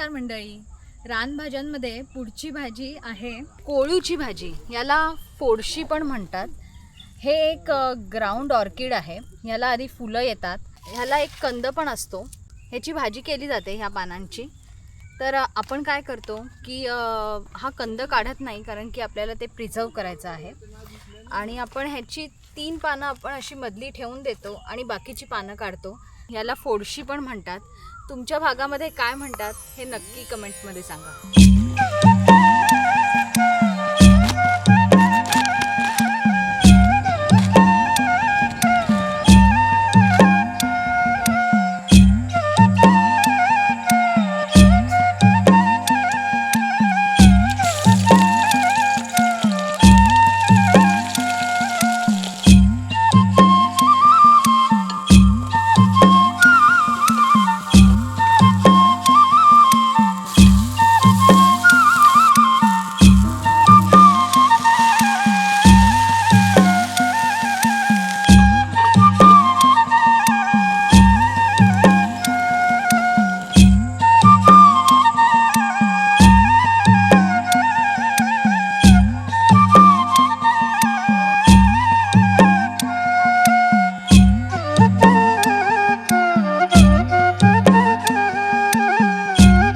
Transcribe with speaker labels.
Speaker 1: नमस्कार मंडळी. रानभाज्यांमध्ये पुढची भाजी आहे कोळूची भाजी. याला फोडशी पण म्हणतात. हे एक ग्राउंड ऑर्किड आहे. याला आधी फुलं येतात. ह्याला एक कंद पण असतो. ह्याची भाजी केली जाते ह्या पानांची. तर आपण काय करतो की हा कंद काढत नाही, कारण की आपल्याला ते प्रिझर्व करायचं आहे. आणि आपण ह्याची 3 पानं आपण अशी मधली ठेवून देतो आणि बाकीची पानं काढतो. याला फोडशी पण म्हणतात. तुमच्या भागामध्ये काय म्हणतात हे नक्की कमेंटमध्ये सांगा.